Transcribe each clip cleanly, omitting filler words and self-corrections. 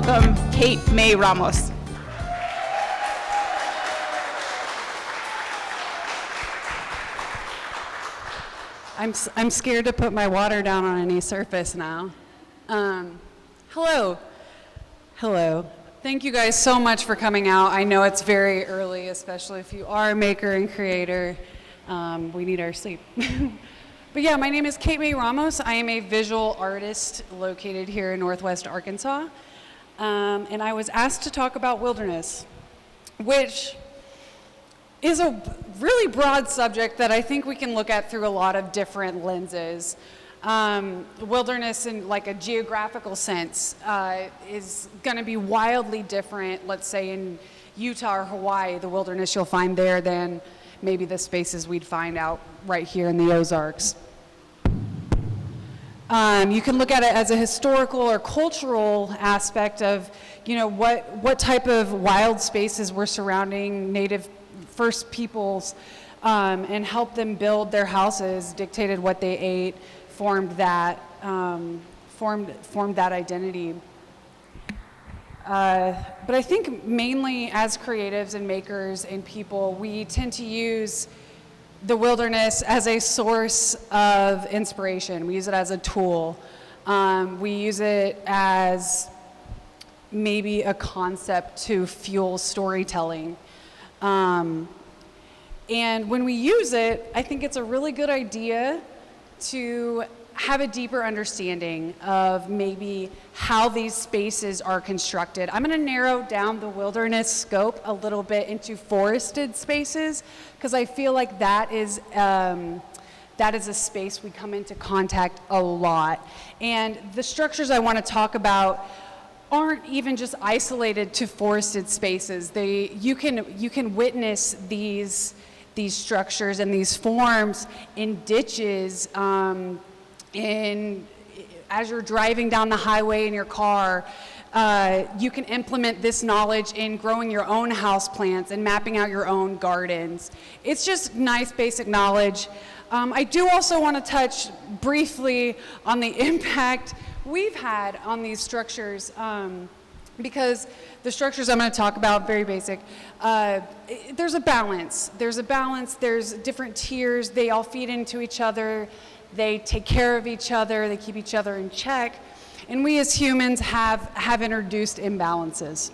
welcome Caite Mae Ramos. I'm scared to put my water down on any surface now. Hello. Thank you guys so much for coming out. I know it's very early, especially if you are a maker and creator. We need our sleep. But yeah, my name is Caite Mae Ramos. I am a visual artist located here in Northwest Arkansas. And I was asked to talk about wilderness, which is a really broad subject that I think we can look at through a lot of different lenses. Wilderness in like a geographical sense is going to be wildly different, let's say in Utah or Hawaii, the wilderness you'll find there than maybe the spaces we'd find out right here in the Ozarks. You can look at it as a historical or cultural aspect of, what type of wild spaces were surrounding native first peoples and help them build their houses, dictated what they ate, formed that identity. But I think mainly as creatives and makers and people, we tend to use the wilderness as a source of inspiration. We use it as a tool. We use it as maybe a concept to fuel storytelling. And when we use it, I think it's a really good idea to have a deeper understanding of maybe how these spaces are constructed. I'm going to narrow down the wilderness scope a little bit into forested spaces, because I feel like that is a space we come into contact a lot. And the structures I want to talk about aren't even just isolated to forested spaces. You can witness these structures and these forms in ditches, as you're driving down the highway in your car. You can implement this knowledge in growing your own house plants and mapping out your own gardens. It's just nice basic knowledge. I do also want to touch briefly on the impact we've had on these structures, because the structures I'm going to talk about, very basic, there's a balance. There's different tiers. They all feed into each other. They take care of each other. They keep each other in check. And we as humans have introduced imbalances.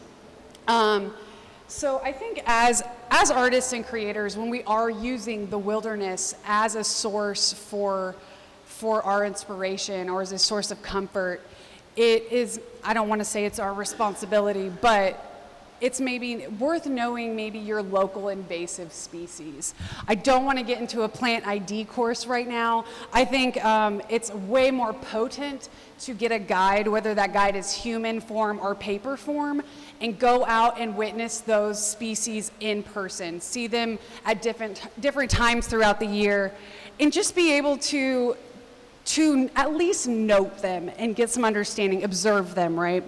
So I think as artists and creators, when we are using the wilderness as a source for our inspiration or as a source of comfort, it is, I don't want to say it's our responsibility, but it's maybe worth knowing maybe your local invasive species. I don't want to get into a plant ID course right now. I think it's way more potent to get a guide, whether that guide is human form or paper form, and go out and witness those species in person. See them at different times throughout the year, and just be able to at least note them and get some understanding, observe them, right?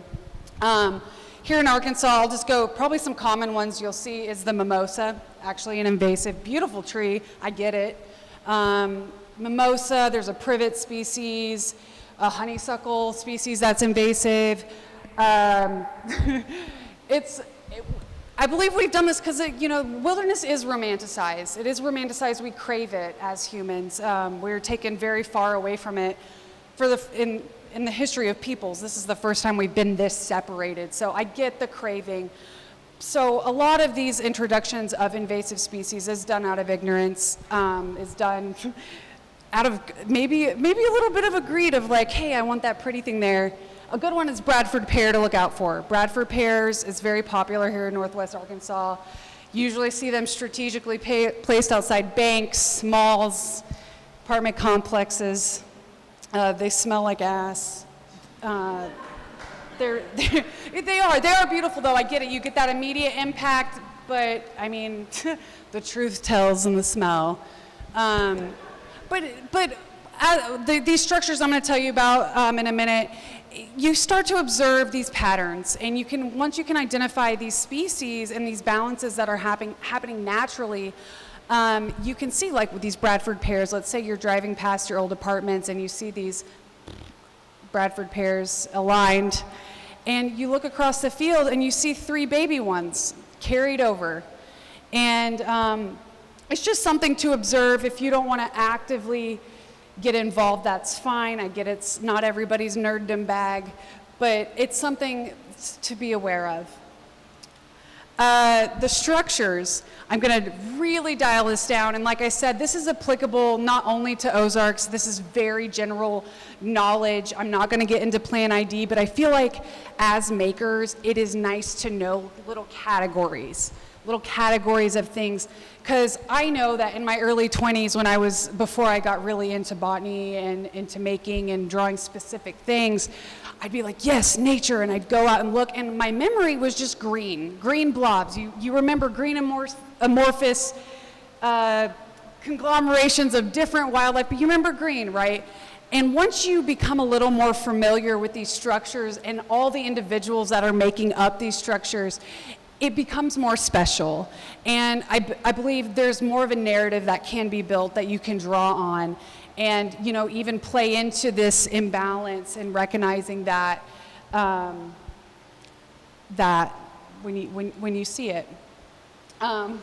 Here in Arkansas, I'll just go, probably some common ones you'll see is the mimosa, actually an invasive, beautiful tree, I get it. Mimosa, there's a privet species, a honeysuckle species that's invasive. I believe we've done this because, wilderness is romanticized. It is romanticized, we crave it as humans. We're taken very far away from it in the history of peoples. This is the first time we've been this separated. So I get the craving. So a lot of these introductions of invasive species is done out of ignorance, is done out of maybe a little bit of a greed of like, hey, I want that pretty thing there. A good one is Bradford Pear to look out for. Bradford Pears is very popular here in Northwest Arkansas. Usually see them strategically placed outside banks, malls, apartment complexes. They smell like ass. They are beautiful though, I get it. You get that immediate impact, but I mean, the truth tells in the smell. These structures I'm going to tell you about in a minute, you start to observe these patterns, and once you can identify these species and these balances that are happening naturally, you can see, like with these Bradford Pears, let's say you're driving past your old apartments and you see these Bradford Pears aligned, And you look across the field and you see 3 baby ones carried over. And it's just something to observe. If you don't want to actively get involved, that's fine. I get it's not everybody's nerddom bag, but it's something to be aware of. The structures, I'm going to really dial this down. And like I said, this is applicable not only to Ozarks. This is very general knowledge. I'm not going to get into Plan ID, but I feel like as makers, it is nice to know little categories of things. Because I know that in my early 20s, before I got really into botany and into making and drawing specific things, I'd be like, yes, nature, and I'd go out and look, and my memory was just green blobs. You remember green amorphous conglomerations of different wildlife, but you remember green, right? And once you become a little more familiar with these structures and all the individuals that are making up these structures, it becomes more special. And I believe there's more of a narrative that can be built that you can draw on. And even play into this imbalance and recognizing that that when you see it. So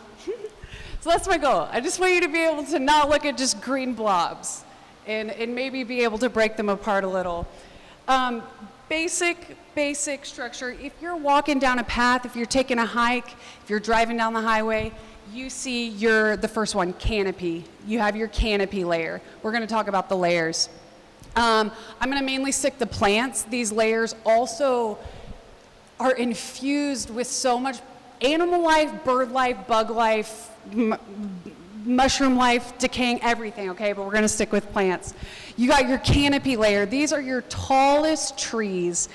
that's my goal. I just want you to be able to not look at just green blobs and maybe be able to break them apart a little. Basic structure. If you're walking down a path, if you're taking a hike, if you're driving down the highway, you see the first one, canopy. You have your canopy layer. We're going to talk about the layers. I'm going to mainly stick to plants. These layers also are infused with so much animal life, bird life, bug life, mushroom life, decaying, everything, okay? But we're going to stick with plants. You got your canopy layer. These are your tallest trees.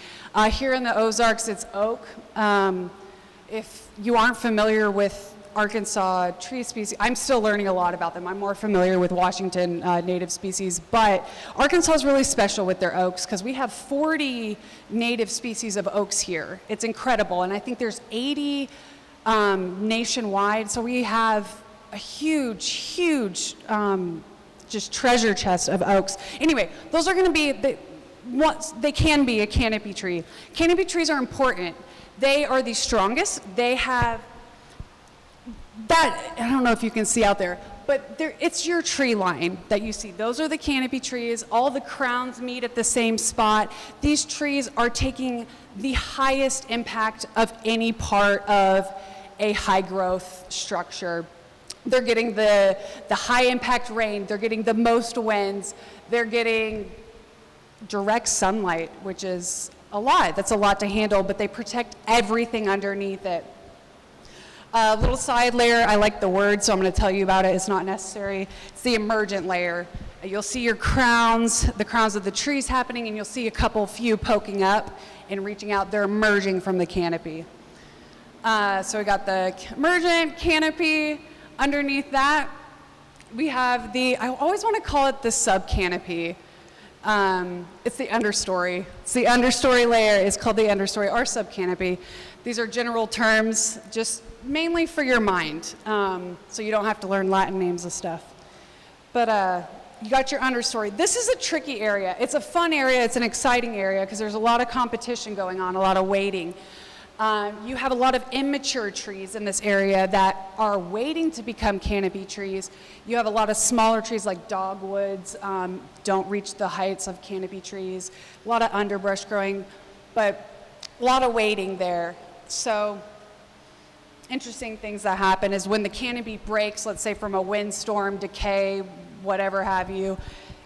Here in the Ozarks, it's oak. If you aren't familiar with Arkansas tree species, I'm still learning a lot about them. I'm more familiar with Washington native species, but Arkansas is really special with their oaks because we have 40 native species of oaks here. It's incredible, and I think there's 80 nationwide, so we have a huge just treasure chest of oaks. Anyway, those are going to be, they can be a canopy tree. Canopy trees are important. They are the strongest. They have that, I don't know if you can see out there, but it's your tree line that you see. Those are the canopy trees. All the crowns meet at the same spot. These trees are taking the highest impact of any part of a high growth structure. They're getting the high impact rain. They're getting the most winds. They're getting direct sunlight, which is a lot. That's a lot to handle, but they protect everything underneath it. Little side layer, I like the word, so I'm going to tell you about it. It's not necessary. It's the emergent layer. You'll see your crowns, the crowns of the trees happening, and you'll see a few poking up and reaching out. They're emerging from the canopy. So we got the emergent canopy. Underneath that, we have I always want to call it the sub-canopy. It's the understory. It's the understory layer. It's called the understory or sub-canopy. These are general terms, just mainly for your mind, so you don't have to learn Latin names of stuff. But you got your understory. This is a tricky area. It's a fun area. It's an exciting area because there's a lot of competition going on, a lot of waiting. You have a lot of immature trees in this area that are waiting to become canopy trees. You have a lot of smaller trees like dogwoods, don't reach the heights of canopy trees. A lot of underbrush growing, but a lot of waiting there. So interesting things that happen is when the canopy breaks, let's say from a windstorm, decay, whatever have you,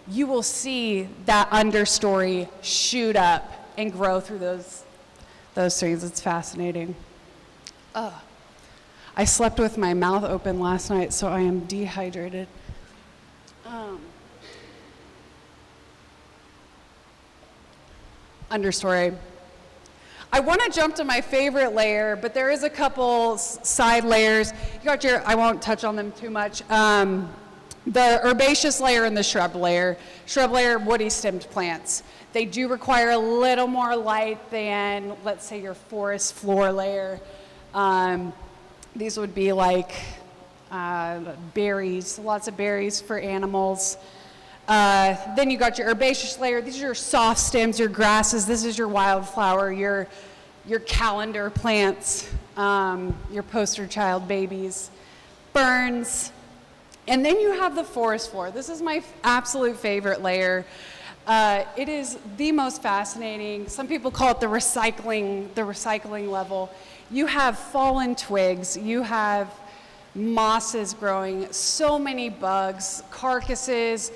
you will see that understory shoot up and grow through those trees. It's fascinating. I slept with my mouth open last night, so I am dehydrated. Understory. I want to jump to my favorite layer, but there is a couple side layers. You got I won't touch on them too much. The herbaceous layer and the shrub layer. Shrub layer, woody stemmed plants. They do require a little more light than, let's say, your forest floor layer. These would be like berries, lots of berries for animals. Then you got your herbaceous layer. These are your soft stems, your grasses. This is your wildflower, your your calendar plants, your poster child babies, ferns. And then you have the forest floor. This is my absolute favorite layer. It is the most fascinating. Some people call it the recycling level. You have fallen twigs, you have mosses growing, so many bugs, carcasses,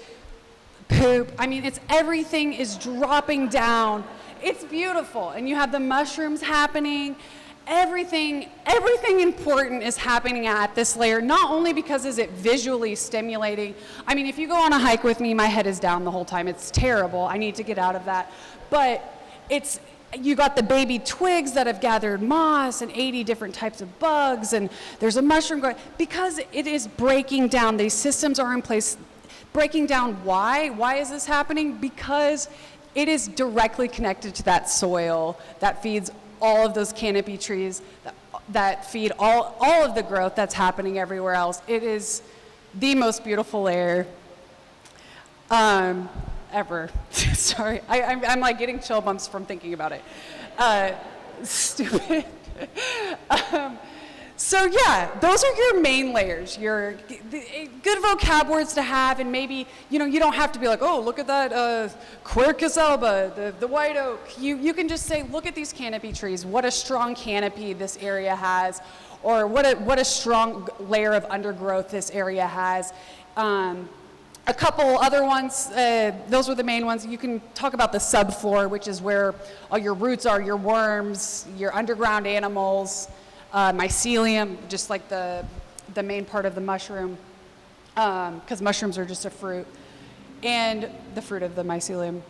poop. I mean, everything is dropping down. It's beautiful. And you have the mushrooms happening. Everything important is happening at this layer, not only because is it visually stimulating. I mean, if you go on a hike with me, my head is down the whole time. It's terrible. I need to get out of that. But you got the baby twigs that have gathered moss and 80 different types of bugs, and there's a mushroom growing, because it is breaking down. These systems are in place, breaking down. Why? Why is this happening? Because it is directly connected to that soil that feeds all of those canopy trees that feed all of the growth that's happening everywhere else. It is the most beautiful layer ever. Sorry, I'm like getting chill bumps from thinking about it. Stupid. So yeah, those are your main layers, your good vocab words to have, and maybe, you don't have to be like, oh, look at that Quercus alba, the white oak. You can just say, look at these canopy trees, what a strong canopy this area has, or what a strong layer of undergrowth this area has. A couple other ones, those were the main ones. You can talk about the subfloor, which is where all your roots are, your worms, your underground animals, mycelium, just like the main part of the mushroom, because mushrooms are just a fruit, and the fruit of the mycelium.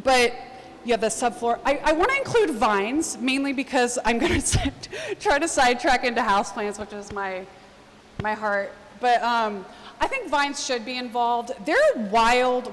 But you have the subfloor. I want to include vines, mainly because I'm going to try to sidetrack into houseplants, which is my heart. But I think vines should be involved. They're wild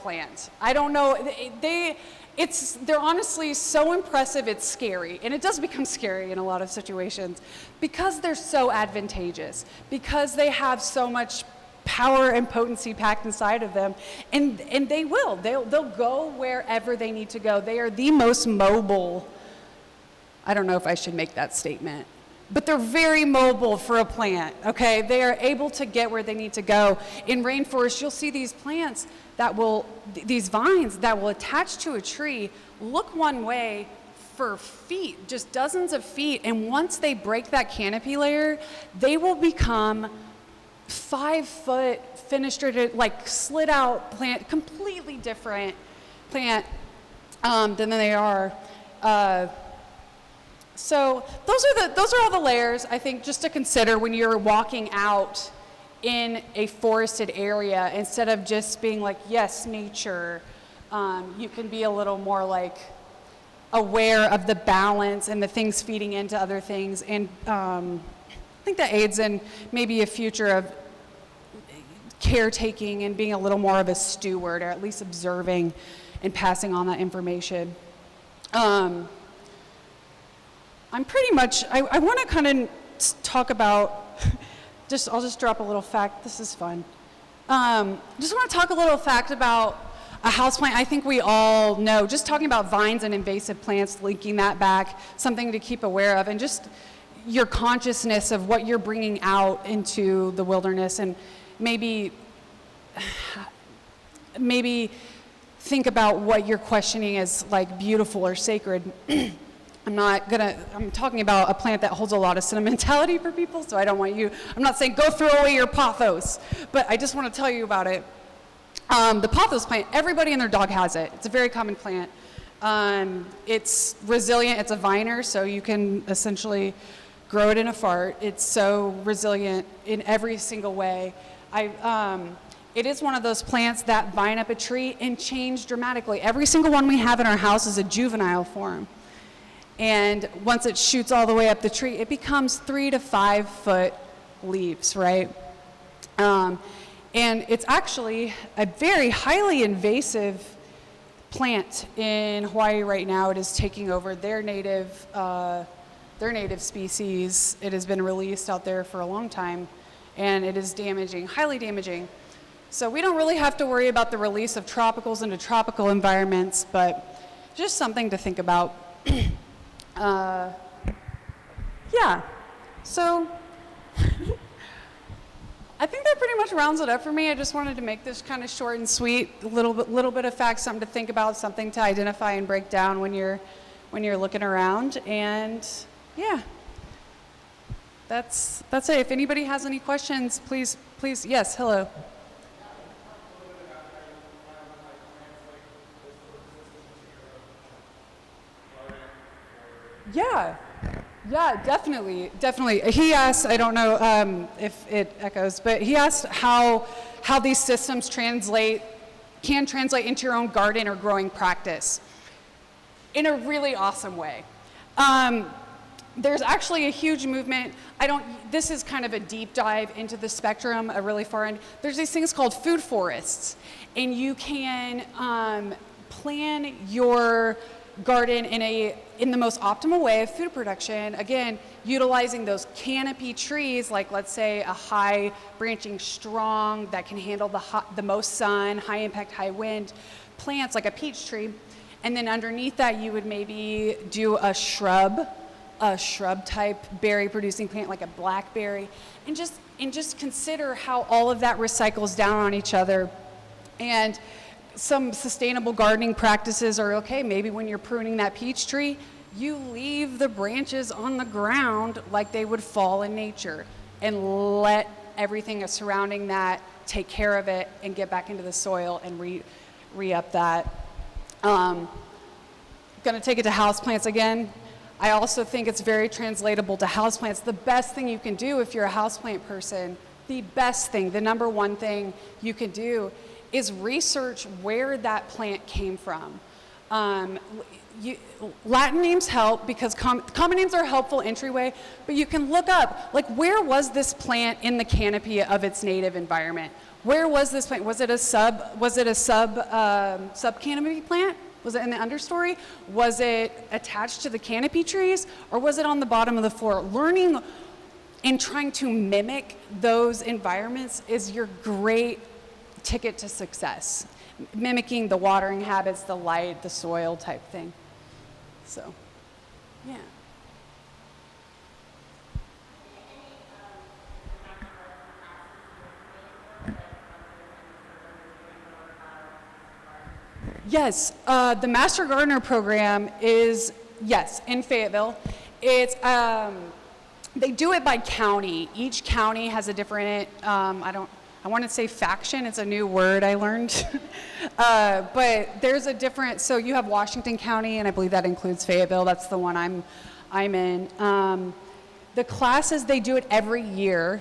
plants. I don't know. They're honestly so impressive, it's scary. And it does become scary in a lot of situations because they're so advantageous, because they have so much power and potency packed inside of them. And they'll go wherever they need to go. They are the most mobile. I don't know if I should make that statement, but they're very mobile for a plant, okay? They are able to get where they need to go. In rainforests, you'll see these plants these vines that will attach to a tree, look one way for feet, just dozens of feet, and once they break that canopy layer, they will become 5-foot, fenestrated, like slid out plant, completely different plant than they are. So those are all the layers, I think, just to consider when you're walking out in a forested area. Instead of just being like, yes, nature, you can be a little more like aware of the balance and the things feeding into other things. And I think that aids in maybe a future of caretaking and being a little more of a steward, or at least observing and passing on that information. I'm pretty much, I want to kind of talk about, I'll just drop a little fact. This is fun. Just want to talk a little fact about a houseplant. I think we all know, just talking about vines and invasive plants, linking that back, something to keep aware of, and just your consciousness of what you're bringing out into the wilderness, and maybe think about what you're questioning as like beautiful or sacred. I'm talking about a plant that holds a lot of sentimentality for people, so I'm not saying go throw away your pothos, but I just want to tell you about it. The pothos plant, everybody and their dog has it. It's a very common plant. It's resilient, it's a viner, so you can essentially grow it in a fart. It's so resilient in every single way. It is one of those plants that vine up a tree and change dramatically. Every single one we have in our house is a juvenile form. And once it shoots all the way up the tree, it becomes 3 to 5 foot leaves, right? And it's actually a very highly invasive plant in Hawaii right now. It is taking over their native species. It has been released out there for a long time, and it is damaging, highly damaging. So we don't really have to worry about the release of tropicals into tropical environments, but just something to think about. Yeah, so I think that pretty much rounds it up for me. I just wanted to make this kind of short and sweet, a little bit of facts, something to think about, something to identify and break down when you're looking around. And yeah, that's it. If anybody has any questions, please, yes, hello. Yeah. Yeah, definitely. He asked, I don't know if it echoes, but he asked how these systems can translate into your own garden or growing practice in a really awesome way. There's actually a huge movement. This is kind of a deep dive into the spectrum, a really far end. There's these things called food forests, and you can plan your garden in the most optimal way of food production, again, utilizing those canopy trees, like let's say a high branching strong that can handle the most sun, high impact, high wind plants like a peach tree. And then underneath that you would maybe do a shrub type berry producing plant like a blackberry, and just consider how all of that recycles down on each other. And some sustainable gardening practices are okay. Maybe when you're pruning that peach tree, you leave the branches on the ground like they would fall in nature, and let everything surrounding that take care of it and get back into the soil and re-up that. Gonna take it to houseplants again. I also think it's very translatable to houseplants. The best thing you can do if you're a houseplant person, the number one thing you can do is research where that plant came from. Latin names help because common names are a helpful entryway, but you can look up, like, where was this plant in the canopy of its native environment? Where was this plant? Was it a sub canopy plant? Was it in the understory? Was it attached to the canopy trees? Or was it on the bottom of the floor? Learning and trying to mimic those environments is your great ticket to success. Mimicking the watering habits, the light, the soil type thing. So, yeah. Yes, the Master Gardener program is, yes, in Fayetteville. It's, they do it by county. Each county has a different, I want to say faction, it's a new word I learned. But there's a different, so you have Washington County, and I believe that includes Fayetteville. That's the one I'm in. The classes, they do it every year.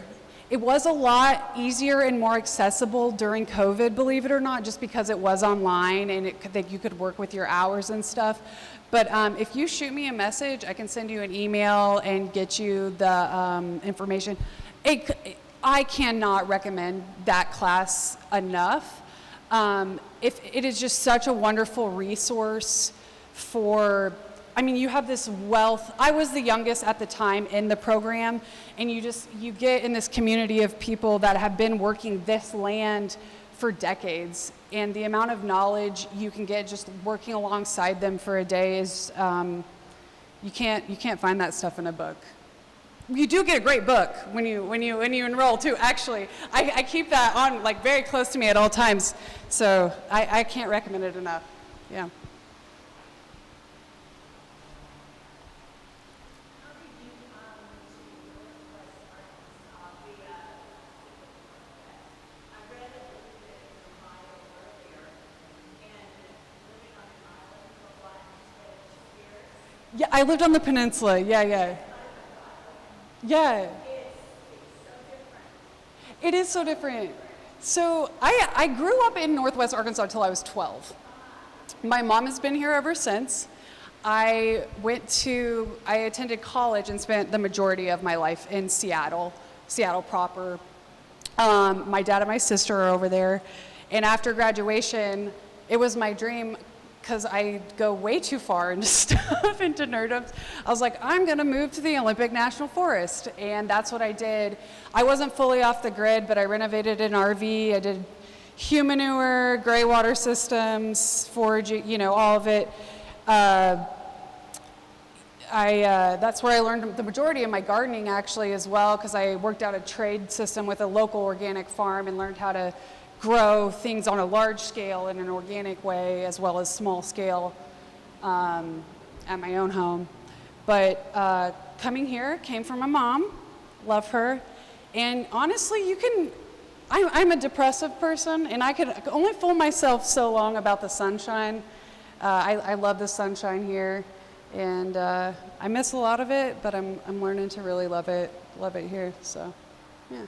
It was a lot easier and more accessible during COVID, believe it or not, just because it was online and you could work with your hours and stuff. But if you shoot me a message, I can send you an email and get you the information. I cannot recommend that class enough. If it is just such a wonderful resource for, I mean, you have this wealth. I was the youngest at the time in the program, and you get in this community of people that have been working this land for decades, and the amount of knowledge you can get just working alongside them for a day is, you can't find that stuff in a book. You do get a great book when you enroll too. Actually, I keep that on like very close to me at all times, so I can't recommend it enough. Yeah. Yeah, I lived on the peninsula. Yeah. It is so different. So I grew up in Northwest Arkansas until I was 12. My mom has been here ever since. I attended college and spent the majority of my life in Seattle proper. My dad and my sister are over there. And after graduation, it was my dream, because I go way too far into stuff, into nerddom. I was like, I'm gonna move to the Olympic National Forest, and that's what I did. I wasn't fully off the grid, but I renovated an RV. I did humanure, gray water systems, foraging, all of it. that's where I learned the majority of my gardening actually as well, because I worked out a trade system with a local organic farm and learned how to grow things on a large scale in an organic way as well as small scale at my own home. But coming here came from my mom, love her, and honestly I'm a depressive person and I could only fool myself so long about the sunshine. I love the sunshine here. And I miss a lot of it, but I'm learning to really love it here. So, yeah.